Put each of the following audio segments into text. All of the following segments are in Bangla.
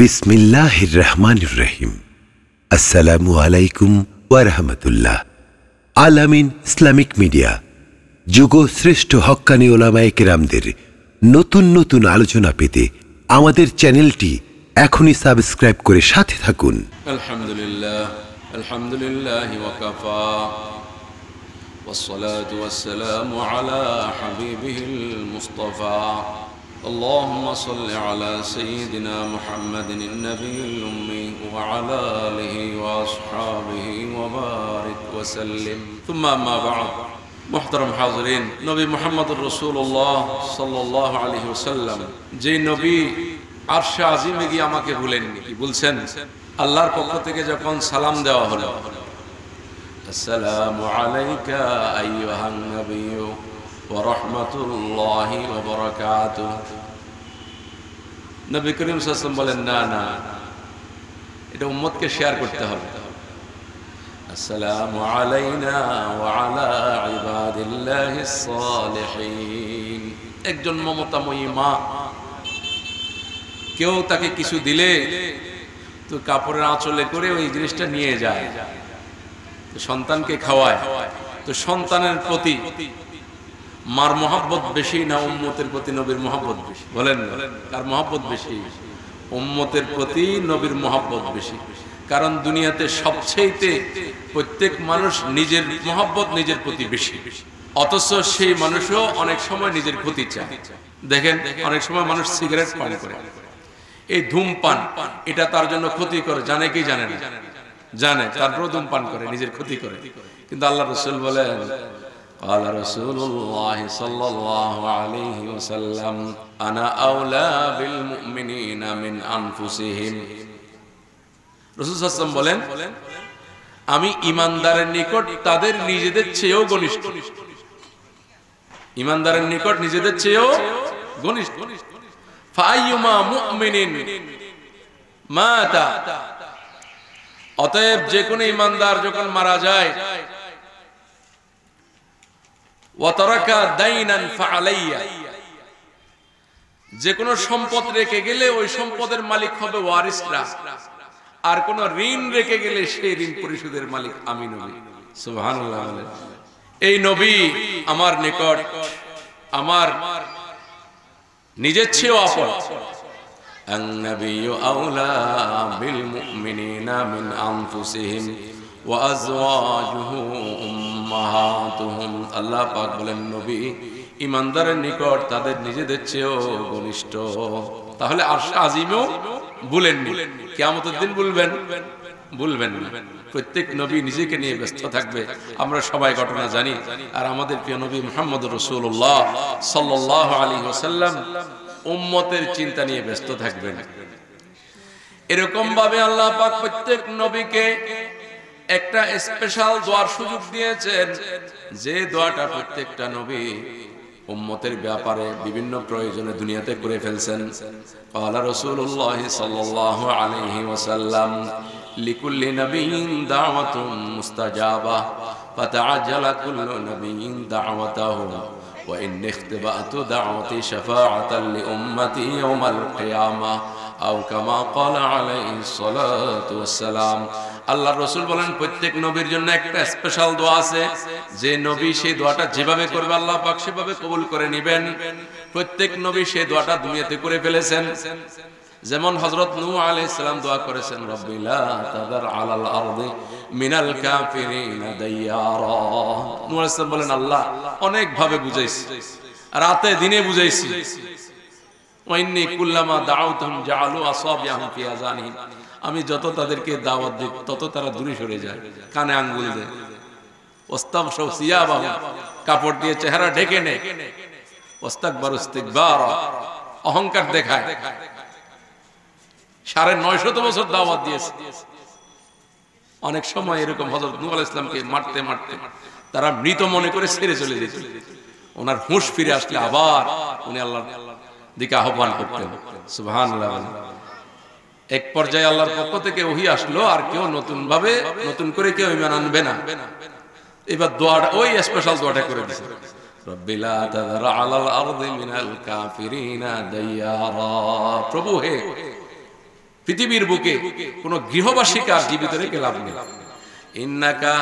বিসমিল্লাহির রহমানির রহিম। আসসালামু আলাইকুম ওয়া রাহমাতুল্লাহ। আলামিন ইসলামিক মিডিয়া যুগ শ্রেষ্ঠ হক্কানি উলামায়ে কেরামদের নতুন নতুন আলোচনা পেতে আমাদের চ্যানেলটি এখনই সাবস্ক্রাইব করে সাথে থাকুন। আলহামদুলিল্লাহ ওয়া কাফা والصلاة والسلام على حبيبه المصطفى اللهم صل على سيدنا محمد النبي الأمي وعلى آله وأصحابه وبارك وسلم ثم أما بعد محترم حاضرين নবী মুহাম্মদুর রাসূলুল্লাহ সাল্লাল্লাহু আলাইহি ওয়াসাল্লাম যে নবী আরশে আজিমে গিয়ে আমাকে ভুলেননি, কি বলছেন? আল্লাহর পক্ষ থেকে যখন সালাম দেওয়া হলো, আসসালামু আলাইকা আইয়ুহান নবিয়্যু ওয়া রাহমাতুল্লাহি ওয়া বারাকাতুহু, নবী করিম সাল্লাল্লাহু আলাইহি ওয়াসাল্লাম বলেন, না না, এটা উম্মতকে শেয়ার করতে হবে। আসসালামু আলাইনা ওয়া আলা ইবাদিল্লাহিস সালিহিন। একজন মমতাময়ী মা, কেউ তাকে কিছু দিলে তো কাপড়ের আঁচলে করে ওই জিনিসটা নিয়ে যায়, সন্তানকে খাওয়ায়। তো সন্তানের প্রতি মার মহব্বত বেশি না উম্মতের প্রতি নবীর মহব্বত বেশি? বলেন, কার মহব্বত বেশি? উম্মতের প্রতি নবীর মহব্বত বেশি। কারণ দুনিয়াতে সবচেয়ে প্রত্যেক মানুষ নিজের মহব্বত নিজের প্রতি বেশি, অথচ সেই মানুষও অনেক সময় নিজের ক্ষতি চায়। দেখেন, অনেক সময় মানুষ সিগারেট পান করে, এই ধূমপান এটা তার জন্য ক্ষতি করে, জানে কি জানে না? জানে, তারপরও ধূমপান করে, নিজের ক্ষতি করে। কিন্তু আল্লাহ রাসূল বলেন, ক্বালা রাসূলুল্লাহ সাল্লাল্লাহু আলাইহি ওয়াসাল্লাম আনা আওলা বিল মুমিনিনা মিন আনফুসিহিম। রাসূল সাল্লাল্লাহু আলাইহি ওয়াসাল্লাম বলেন, আমি ঈমানদারের নিকট তাদের নিজেদের চেয়েও ঘনিষ্ঠ। ঈমানদারের নিকট নিজেদের চেয়েও ঘনিষ্ঠ। ফাআইয়ুমা মুমিনিন মাতা, অতএব যে কোনো ঈমানদার যখন মারা যায়, ওয়া তারাকা দাইনান ফাআলাইয়া, যে কোনো সম্পদ রেখে গেলে ওই সম্পদের মালিক হবে ওয়ারিসরা, আর কোন ঋণ রেখে গেলে সেই ঋণ পরিশোধের মালিক আমি নবী। সুবহানাল্লাহ। এই নবী আমার নিকট আমার নিজের চেয়েও আপন। আন-নাবিয়্যু আওলা বিল মুমিনিনা মিন আনফুসিহিম ওয়া আযওয়াজুহু উম্মাহাতুহুম। আল্লাহ পাক বলেন, নবী ঈমানদারের নিকট তাদের নিজেদের চেয়েও ঘনিষ্ঠ। তাহলে আরশে আজিমেও ভুলেননি, কিয়ামতের দিন ভুলবেন? ভুলবেন না। প্রত্যেক নবী নিজেকে নিয়ে ব্যস্ত থাকবে, আমরা সবাই ঘটনা জানি। আর আমাদের প্রিয় নবী মুহাম্মদুর রাসূলুল্লাহ সাল্লাল্লাহু আলাইহি ওয়াসাল্লাম উম্মতের চিন্তা নিয়ে ব্যস্ত থাকবেন। এরকম ভাবে আল্লাহ পাক প্রত্যেক নবীকে একটা স্পেশাল দোয়ার সুযোগ দিয়েছেন, যে দোয়াটা প্রত্যেকটা নবী উম্মতের ব্যাপারে বিভিন্ন প্রয়োজনে দুনিয়াতে করে ফেলছেন। ক্বালা রাসূলুল্লাহ সাল্লাল্লাহু আলাইহি ওয়াসাল্লাম লিকুল্লি নাবিয়্যিন দাওয়াতুন মুস্তাজাবা ফাতাআজ্জালা কুল্লু নাবিয়্যিন দাওয়াতাহু ওয়া ইন্নী ইখতাবাতু দাওয়াতি শাফাআতান লিউম্মতি ইয়াওমাল কিয়ামাহ আও কামা ক্বালা আলাইহিস সালাতু ওয়াসসালাম। আল্লাহর রাসূল বলেন, প্রত্যেক নবীর জন্য একটা স্পেশাল দোয়া আছে, যে নবী সেই দোয়াটা যেভাবে করবে আল্লাহ পাক সেভাবে কবুল করে নেবেন। প্রত্যেক নবী সেই দোয়াটা দুনিয়াতে করে ফেলেছেন। যেমন হযরত নূহ আলাইহিস সালাম দোয়া করেছেন, রব্বি লা তাযার আলাল আরদি মিনাল কাফিরিনা দাইয়ারা। নূহ আলাইহিস সালাম বলেন, আল্লাহ অনেক ভাবে বুঝাইছি, রাতে দিনে বুঝাইছি। ওয়া ইন্নী কুল্লামা দাউতুহুম জাআলু আসাবিয়াহুম ফি আযানিহিম, আমি যত তাদেরকে দাওয়াত দিই তত তারা দূরে সরে যায়, কানে আঙ্গুল দেয়। ওয়াস্তাগশাউ সিয়াবাহুম, কাপড় দিয়ে চেহারা ঢেকে নেয়। ওয়াস্তাকবারু ইস্তিকবার, অহংকার দেখায়। ৯৫০ বছর দাওয়াত দিয়েছে। অনেক সময় এরকম হযরত নূহ আলাইহিস সালামকে মারতে মারতে তারা মৃত মনে করে ছেড়ে চলে যেত। ওনার হুঁশ ফিরে আসলে আবার উনি আল্লাহর দিকে আহ্বান করতেন। সুবহানাল্লাহ। এক পর্যায়ে আল্লাহর পক্ষ থেকে ওহী আসলো, আর কেউ নতুন করে কেউ ঈমান আনবে না। এবার দোয়াটা, ওই স্পেশাল দোয়াটা করে দিয়েছে, রব্বি লা তাযার আলাল আরদি মিনাল কাফিরিনা দাইয়ারা। প্রভু হে, পৃথিবীর বুকে কোন গৃহবাসীকে আর জীবিত রেখে লাভ নেই। ইন্নাকা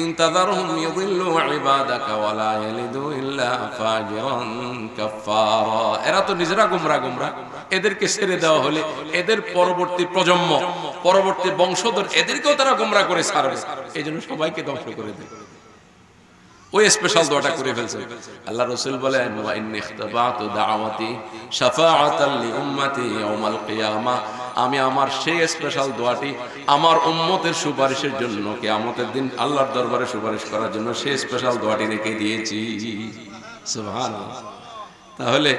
ইনতাযারহুম ইউদিল্লু ইবাদাকা ওয়া লা ইয়ালিদু ইল্লা ফাজিরান কাফারা। এরা তো নিজেরা গোমরা, এদেরকে ছেড়ে দেওয়া হলে এদের পরবর্তী প্রজন্ম, পরবর্তী বংশধর এদেরকেও তারা গোমরা করে ছাড়বে। এইজন্য সবাইকে ধ্বংস করে দেবে। ওই স্পেশাল দোয়াটা করে ফেলছে। আল্লাহ রাসূল বলেন, ওয়া ইন্নী ইখতাবাতু দাওয়াতি শাফাআতাল লি উম্মতি ইয়াউমাল কিয়ামা। আমি আমার সেই স্পেশাল দোয়াটি আমার উম্মতের সুপারিশের জন্য, কিয়ামতের দিন আল্লাহর দরবারে সুপারিশ করার জন্য সেই স্পেশাল দোয়াটি রেখে দিয়েছি। সুবহানাল্লাহ। তাহলে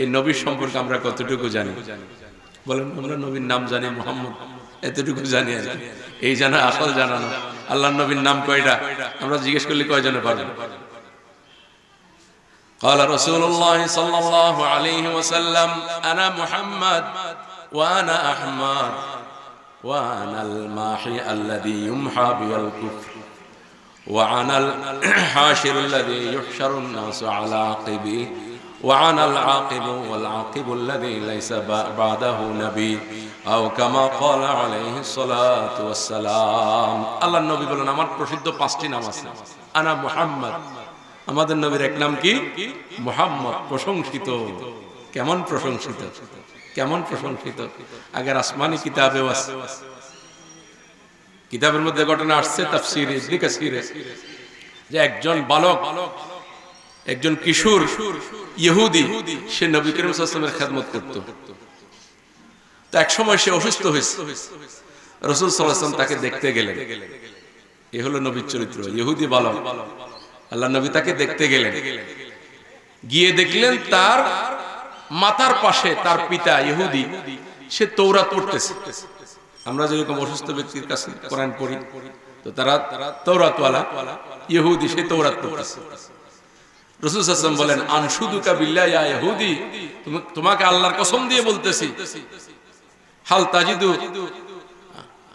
এই নবী সম্পর্কে আমরা কতটুকু জানি? বলেন, আমরা নবীর নাম জানি মুহাম্মদ, এতটুকু জানি আর কি। এই জানা আসল জানা না। আল্লাহর নবীর নাম কয়টা? আমরা জিজ্ঞেস করলে কয়জনে পারবেন? قال رسول الله صلى الله عليه وسلم انا محمد وانا احمد وانا الماحي الذي يمحى به الكفر وانا الحاشر الذي يحشر الناس على عقبي وانا العاقب والعاقب الذي ليس بعده نبي أو كما قال عليه الصلاة والسلام। আল্লাহর নবী বলেন, আমার প্রসিদ্ধ 5টি নাম আছে। আনা মুহাম্মদ, আমাদের নবীর এক নাম কি? মুহাম্মদ, প্রশংসিত। কেমন প্রশংসিত? কেমন প্রশংসিত? আগের আসমানি কিতাবেও আছে। কিতাবের মধ্যে ঘটনা আসছে তাফসীরে ইবনে কাসীরে, যে একজন বালক, একজন কিশোর ইহুদি, সে নবী করিম সাল্লাল্লাহু আলাইহি ওয়াসাল্লামের খেদমত করত। তো এক সময় সে অসুস্থ হয়েছে। রাসূল সাল্লাল্লাহু আলাইহি ওয়াসাল্লাম তাকে দেখতে গেলেন। এই হলো নবীর চরিত্র। ইহুদি বালক, আল্লাহ নবী তাকে দেখতে গেলেন। গিয়ে দেখলেন তার মাথার পাশে তার পিতা ইহুদি, সে তৌরাত পড়তেছে। আমরা যেরকম অসুস্থ ব্যক্তির কাছে কোরআন পড়ি, তো তারা তৌরাতওয়ালা ইহুদি, সে তৌরাত পড়তেছে। রাসূল সাল্লাল্লাহু আলাইহি ওয়াসাল্লাম বলেন, আনশুদুকা বিল্লাহি ইয়া ইহুদি, তোমাকে আল্লাহর কসম দিয়ে বলতেছি, হাল তাজিদু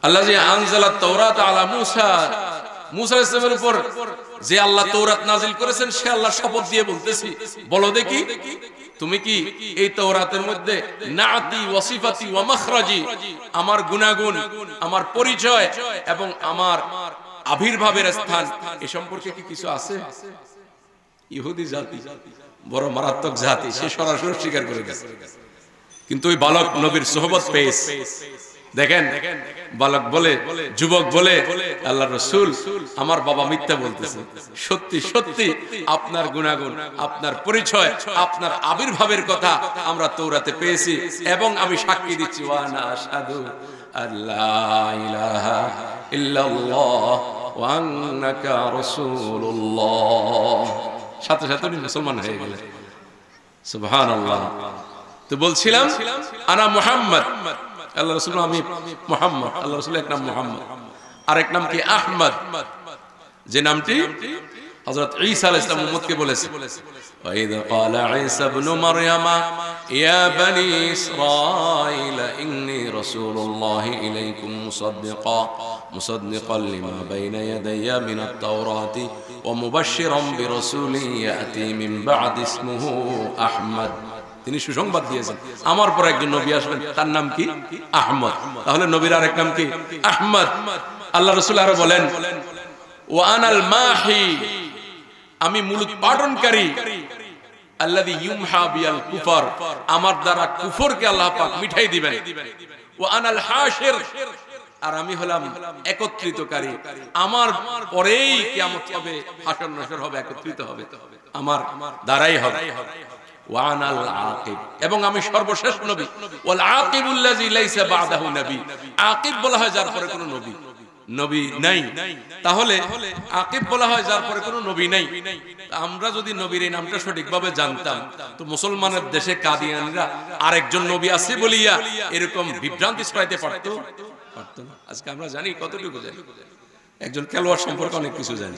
আল্লাযী আনজালা তাওরাত আলা মূসা, মূসা আলাইহিস সালামের উপর যে আল্লাহ তাওরাত নাযিল করেছেন, সে আল্লাহর শপথ দিয়ে বলতেছি, বলো দেখি তুমি কি এই তাওরাতের মধ্যে নাতি ওয়া সিফাতি ওয়া মাখরাজি, আমার গুনাহগুণ, আমার পরিচয় এবং আমার আবির্ভাবের স্থান, এই সম্পর্কে কি কিছু আছে? ইহুদি জাতি বড় মারাত্মক জাতি, সে সরাসরি স্বীকার করে গেছে। কিন্তু ওই বালক নবীর সোহবত পেয়েছে। দেখেন, বালক বলে, যুবক বলে, আল্লাহর রাসূল, আমার বাবা মিথ্যা বলতেছে, সত্যি সত্যি আপনার গুনাহগুণ, আপনার পরিচয়, আপনার আবির্ভাবের কথা আমরা তাওরাতে পেয়েছি এবং আমি সাক্ষী দিচ্ছি, ওয়া আনা আশহাদু আল্লা ইলাহা ইল্লাল্লাহ ওয়া আন্নাকা রাসূলুল্লাহ। সাথে সাথে উনি মুসলমান হয়ে গেলেন। সুবহানাল্লাহ। তো বলছিলাম, আনা মুহাম্মদ, আল্লাহ রাসূল, আমি মুহাম্মদ। আল্লাহ রাসূলের এক নাম মুহাম্মদ, আরেক নাম কি আহমদ, যে নামটি হযরত ঈসা আলাইহিস সালাম উম্মতকে বলেছে। ওয়া ইযা ক্বালা ঈসা ইবনু মারইয়ামা ইয়া বনি ইসরাঈল ইন্নী রাসূলুল্লাহি ইলাইকুম মুসাদ্দিকান লিমা বাইনা ইয়াদাইয়া মিনাত তাওরাতি ওয়া মুবাশশিরান বিরাসূলিন ইয়াতি মিন বা'দি ইসমুহু আহমদ। তিনি সুসংবাদ দিয়েছেন, আমার পর একজন নবী আসবেন, তার নাম কি? আহমদ। তাহলে নবীর আরেক নাম কি? আহমদ। আল্লাহ রাসূল আরো বলেন, ওয়া আনাল মাহি, আমি মুলুক পালনকারী, আল্লাযী ইউমহা বিল কুফর, আমার দ্বারা কুফরকে আল্লাহ পাক মিঠাই দিবেন। ওয়া আনাল হাশির, আর আমি হলাম একত্রিতকারী, আমার পরেই কিয়ামত হবে, হাসর নাসর হবে, একত্রিত হবে, আমার দ্বারাই হবে। ওয়ানাল আকিব, এবং আমি সর্বশেষ নবী। ওয়াল আকিবুল্লাযী লাইসা বা'দাহু নবী, আকিব বলা হয় যার পরে কোনো নবী নাই। তাহলে আকিব বলা হয় যার পরে কোনো নবী নাই। আমরা যদি নবীর এই নামটা সঠিকভাবে জানতাম, তো মুসলমানের দেশে কাদিয়ানীরা আরেকজন নবী আছে বলিয়া এরকম বিভ্রান্তি ছড়াইতে পারতো না। আজকে আমরা জানি, কতটুকু জানি? একজন খেলোয়াড় সম্পর্কে অনেক কিছু জানি,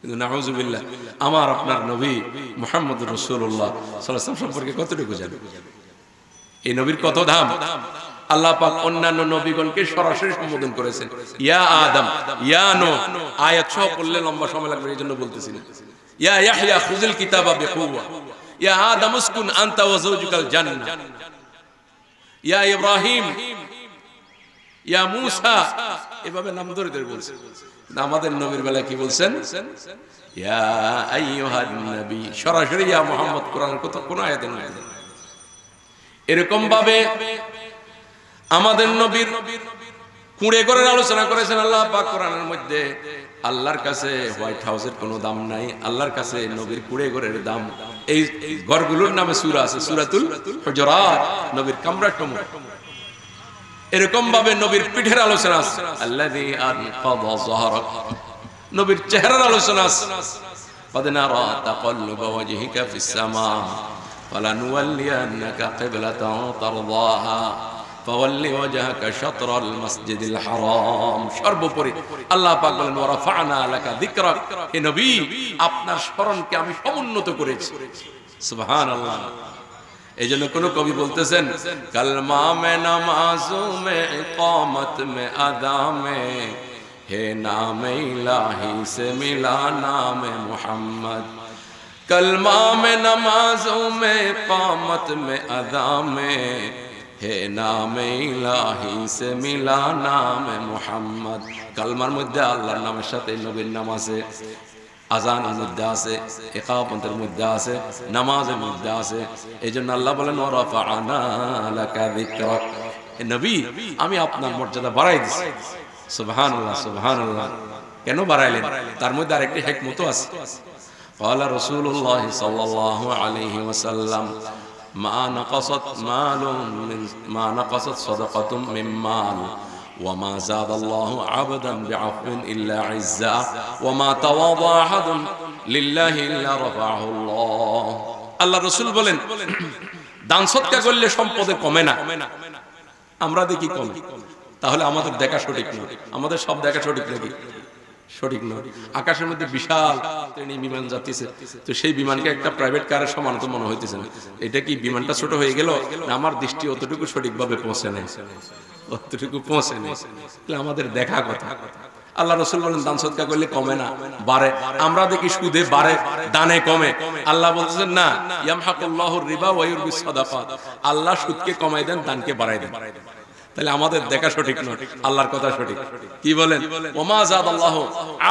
কিন্তু নাউযুবিল্লাহ আমার আপনার নবী মুহাম্মদুর রাসূলুল্লাহ সাল্লাল্লাহু আলাইহি ওয়াসাল্লাম সম্পর্কে কতটুকু জানি? এই নবীর কত দাম! আল্লাহ পাক অন্যান্য নবীগণকে সরাসরি সম্বোধন করেছেন, ইয়া আদম, ইয়া নূহ। আয়াত সহ পড়লে লম্বা সময় লাগবে, এইজন্য বলতেছি না। ইয়া ইয়াহইয়া খুযিল কিতাবা বিকুওয়া, ইয়া আদম উসকুন আনতা ওয়া যাওজুকাল জান্নাহ, ইয়া ইব্রাহিম ইয়া মূসা, এভাবে নাম ধরে ধরে বলছেন। আমাদের নবীর বেলায় কি বলছেন? ইয়া আইয়ুহান নবী, সরাসরি ইয়া মুহাম্মদ, কোরআনের কোন আয়াতে নয়। এরকম ভাবে আমাদের নবীর কুঁড়ে ঘরের আলোচনা করেছেন আল্লাহ পাক কোরআনের মধ্যে। আল্লাহর কাছে হোয়াইট হাউসের কোনো দাম নাই, আল্লাহর কাছে নবীর কুঁড়ে ঘরের দাম। এই ঘরগুলোর নামে সূরা আছে, সূরাতুল হুজুরাত, নবীর কামরাসমূহ। এরকম ভাবে নবীর পিঠের আলোচনা আছে, আল্লাযী আনকাযা যাহরাক, নবীর চেহারার আলোচনা আছে, قد نرى تقلب وجهك في السماء فلنولينك قبلة ترضاها فول وجهك شطر المسجد الحرام। সর্বোপরি আল্লাহ পাক বলেন ওয়ারাফা'না লাকা যিকরাক, হে নবী আপনার স্মরণকে আমি সমুন্নত করেছি। সুবহানাল্লাহ। এইজন্য কোন কবি বলতেছেন কালমা মে নামাজু মে ইকামত মে আদা মে হে নামে ইলাহি সে মিলা নামে মুহাম্মদ। कलमा में नमाजों में कामत में अदा में हे नाम इलाही से मिला नाम मुहम्मद। कलमार मध्य आल्लाहर नामेर साथे नबीर नाम आछे, आजानेर मध्य आछे, इकामतेर मध्य आछे, नामाजेर मध्य आछे। एजন্য আল্লাহ বলেন ওয়ারাফা'না লাকা যিকরাক, হে নবী আমি আপনার মর্যাদা বাড়াই দিয়েছি। সুবহানাল্লাহ সুবহানাল্লাহ। কেন বাড়াইলেন? তার মধ্যে আরেকটি হিকমত আছে। قال رسول الله صلى الله عليه وسلم ما نقصت صدقة من مال وما زاد الله عبدا بعفو إلا عزا وما تواضع أحد لله إلا رفعه الله। আল্লাহ রাসূল বলেন দান সদকা করলে সম্পদে কমে না, আমরা দেখি কমে। তাহলে আমাদের দেখা সঠিক নয়, আমাদের সব দেখা সঠিক নাকি? সঠিক নয়। আকাশের মধ্যে বিশাল বিমান যাচ্ছে, তো সেই বিমানকে একটা প্রাইভেট কারের সমান তো মনে হইতেছে না। এটা কি বিমানটা ছোট হয়ে গেল না আমার দৃষ্টি অতটুকু সঠিকভাবে পৌঁছে নেই, অতটুকু পৌঁছে নেই? আমাদের দেখা কথা। আল্লাহ রাসূল বলেন দান সদকা করলে কমে না, বাড়ে। আমরা দেখি সুদে বাড়ে, দানে কমে। আল্লাহ বলতেছেন না, ইয়ামহাকুল্লাহুর রিবা ওয়া ইউরবিস সাদাকাত, আল্লাহ সুদকে কমাই দেন, দানকে বাড়াই দেন। তাহলে আমাদের দেখা সঠিক নয়, আল্লাহর কথা সঠিক। কি বলেন? ওমা যাদাল্লাহু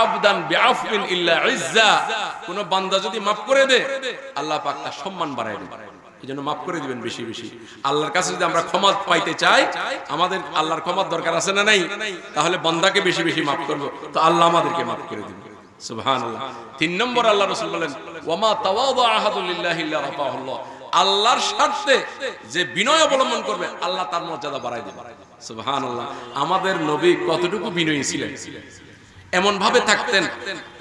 আবদান বিআফবিন ইল্লা ইজ্জা, কোন বান্দা যদি maaf করে দেয় আল্লাহ পাক তার সম্মান বাড়ায় দেন। এজন্য maaf করে দিবেন বেশি বেশি। আল্লাহর কাছে যদি আমরা ক্ষমা পাইতে চাই, আমাদের আল্লাহর ক্ষমার দরকার আছে না নাই? তাহলে বান্দাকে বেশি বেশি maaf করব, তো আল্লাহ আমাদেরকে maaf করে দিবেন। সুবহানাল্লাহ। ৩ নম্বর আল্লাহ রাসূল বলেন ওয়ামা তাওয়াদা আহাদু লিল্লাহি ইল্লা রাফাহুল্লাহ, আল্লাহর স্বার্থে যে বিনয় অবলম্বন করবে আল্লাহ তার মর্যাদা বাড়ায় দিবেন। সুবহানাল্লাহ। আমাদের নবী কতটুকু বিনয়ী ছিলেন, এমন ভাবে থাকতেন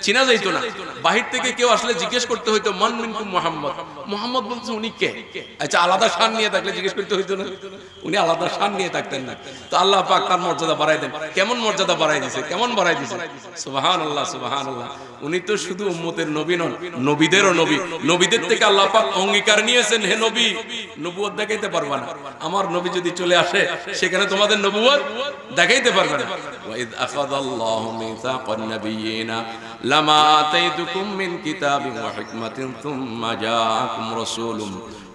চিনা যাইতো না। বাহির থেকে কেউ আসলে জিজ্ঞেস করতে হইতো মান মিনকুম মুহাম্মদ, মুহাম্মদ বলছে উনি কে? আচ্ছা আলাদা শান নিয়ে থাকলে জিজ্ঞেস করতে হইতো না, উনি আলাদা শান নিয়ে থাকতেন না। তো আল্লাহ পাক তার মর্যাদা বাড়ায় দেন। কেমন মর্যাদা বাড়ায় দিয়েছে, কেমন বাড়ায় দিয়েছে? সুবহানাল্লাহ সুবহানাল্লাহ। উনি তো শুধু উম্মতের নবী নন, নবীদেরও নবী। নবীদের থেকে আল্লাহ পাক অঙ্গীকার নিয়েছেন, হে নবী নবুয়ত দেখাইতে পারবা না, আমার নবী যদি চলে আসে সেখানে তোমাদের নবুয়ত দেখাইতে পারবে না। ওয়া ইয আখাযাল্লাহু মিসাকান নাবিয়িনা লামা আতাইতুকুম মিন কিতাবিন ওয়া হিকমাতিন সুম্মা জাআকুম রাসূলুম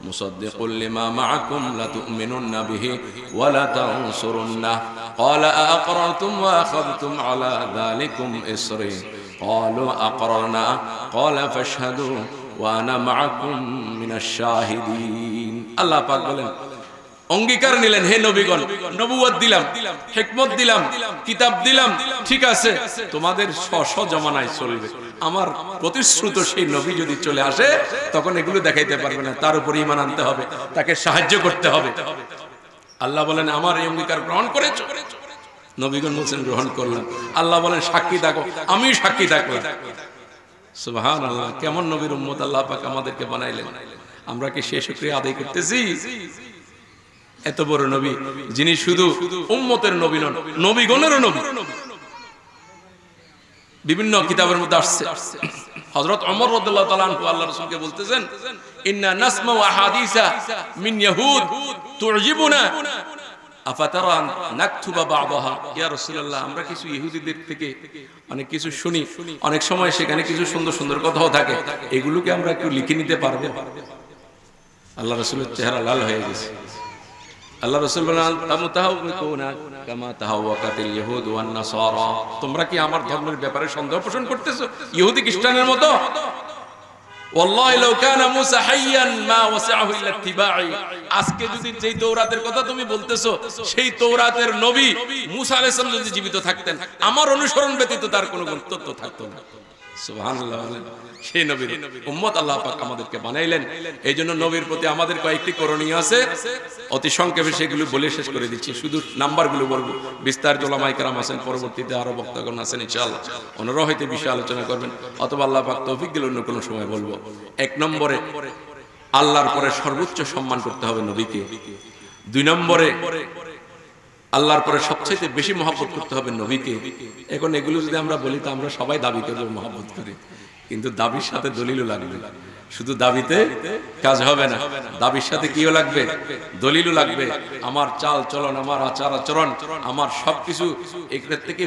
মুসাদ্দিকুল লিমা মাআকুম লাতু'মিনুন্না বিহি ওয়া লাতানসুরুন্নাহ ক্বালা আআকরারতুম ওয়া আখাযতুম আলা যালিকুম ইসরি ক্বালু আকরারনা ক্বালা ফাশহাদু ওয়া আনা মাআকুম মিনাশ শাহিদিন। আল্লাহ পাক বলেন অঙ্গীকার নিলেন, হে নবীগণ নবুয়ত দিলাম, হিকমত দিলাম, কিতাব দিলাম, ঠিক আছে তোমাদের স্ব জমানায় চলবে। আমার প্রতিশ্রুত সেই নবী যদি চলে আসে তখন এগুলো দেখাইতে পারবে না, তার উপর ঈমান আনতে হবে, তাকে সাহায্য করতে হবে। আল্লাহ বলেন আমার এই অঙ্গীকার গ্রহণ করেছো? নবীগণ বলেন গ্রহণ করলাম। আল্লাহ বলেন সাক্ষী থাকো, আমি সাক্ষী থাকলাম। সুবহানাল্লাহ। কেমন নবীর উম্মত আল্লাহ পাক আমাদেরকে বানাইলেন। আমরা কি সেই শুকরিয়া আদায় করতেছি? এত বড় নবী যিনি শুধু উম্মতের নবী নন, নবীগণেরও নবী। বিভিন্ন কিতাবের মধ্যে আসছে হযরত ওমর রাদিয়াল্লাহু তাআলা আনহু আল্লাহ রাসূলকে বলতেছেন ইন্না নাসমাউ আহাদিসা মিন ইয়াহুদ তু'জিবুনা আফাতারা নাকতুবা বা'দাহা। ইয়া রাসূলুল্লাহ আমরা কিছু ইহুদিদের থেকে অনেক কিছু শুনি, অনেক সময় সেখানে কিছু সুন্দর সুন্দর কথাও থাকে, এগুলোকে আমরা একটু লিখে নিতে পারবো? আল্লাহ রাসূলের চেহারা লাল হয়ে গেছে। আল্লাহ রাসূল বলেন তামতাহাউকুনা কামা তাহাওয়াকাতিল ইয়াহুদ ওয়ান নাসারা, তোমরা কি আমার ধর্মের ব্যাপারে সন্দেহ পোষণ করতেছো ইহুদি খ্রিস্টানের মতো? ওয়াল্লাহি লাউ কানা মূসা হাইয়ান মা ওয়াসআহু ইল্লা ইত্তিবাই, আজকে যদি যেই তৌরাতের কথা তুমি বলতেছো সেই তৌরাতের নবী মূসা আলাইহিস সালাম যদি জীবিত থাকতেন আমার অনুসরণ ব্যতীত তার কোনো গন্তব্য থাকতো না। সুবহানাল্লাহ। সেই নবীর উম্মত আল্লাহ পাক আমাদেরকে বানাইলেন। এইজন্য নবীর প্রতি আমাদের কয়েকটি করণীয় আছে, অতি সংক্ষেপে সেগুলো বলে শেষ করে দিচ্ছি, শুধু নাম্বারগুলো বলবো। বিস্তারিত উলামায়ে কেরাম আছেন, পরবর্তীতে আরো বক্তাগণ আছেন ইনশাআল্লাহ, ওনারাও হয়তো বিষয় আলোচনা করবেন, অথবা আল্লাহ পাক তৌফিক দিলে অন্য কোনো সময় বলবো। এক নম্বরে আল্লাহর পরে সর্বোচ্চ সম্মান করতে হবে নবীকে। দুই নম্বরে আল্লাহর পরে সবচেয়ে বেশি মহব্বত করতে হবে নবীকে। এখন এগুলো যদি আমরা বলি তো আমরা সবাই দাবি করবো মহব্বত করি, কিন্তু দাবির সাথে দলিলও লাগবে। শুধু দাবিতে কাজ হবে না, দাবির সাথে কিও লাগবে, দলিলও লাগবে। আমার চাল চলন, আমার আচার আচরণ, আমার সবকিছু এটার থেকে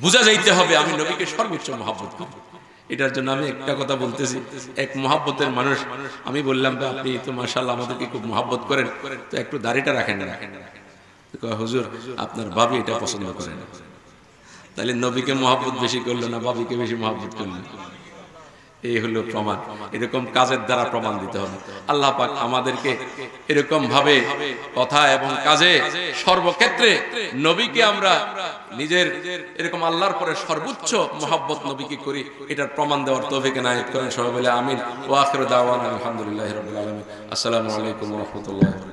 বুঝা যাইতে হবে আমি নবীকে সর্বোচ্চ মহব্বত করি। এটার জন্য আমি একটা কথা বলতেছি, এক মহব্বতের মানুষ, আমি বললাম আপনি তো মাশাআল্লাহ আমাদেরকে খুব মহব্বত করেন, তো একটু দাড়িটা রাখেন না। হুজুর আপনার ভাবি এটা পছন্দ করেন, তাহলে নবীকে মহব্বত বেশি করলো না ভাবিকে বেশি মহব্বত করলো? এই হলো প্রমাণ। এরকম কাজের দ্বারা প্রমাণ দিতে হবে। আল্লাহ পাক আমাদেরকে এরকম ভাবে কথা এবং কাজে সর্বক্ষেত্রে নবীকে আমরা নিজের এরকম আল্লাহর পরে সর্বোচ্চ মহব্বত নবীকে করি, এটার প্রমাণ দেওয়ার তৌফিক এনায়েত করেন সবাই বলে আমিন। ওয়া আখিরু দাওয়ানা আলহামদুলিল্লাহি রাব্বিল আলামিন। আসসালামু আলাইকুম ওয়া রাহমাতুল্লাহি।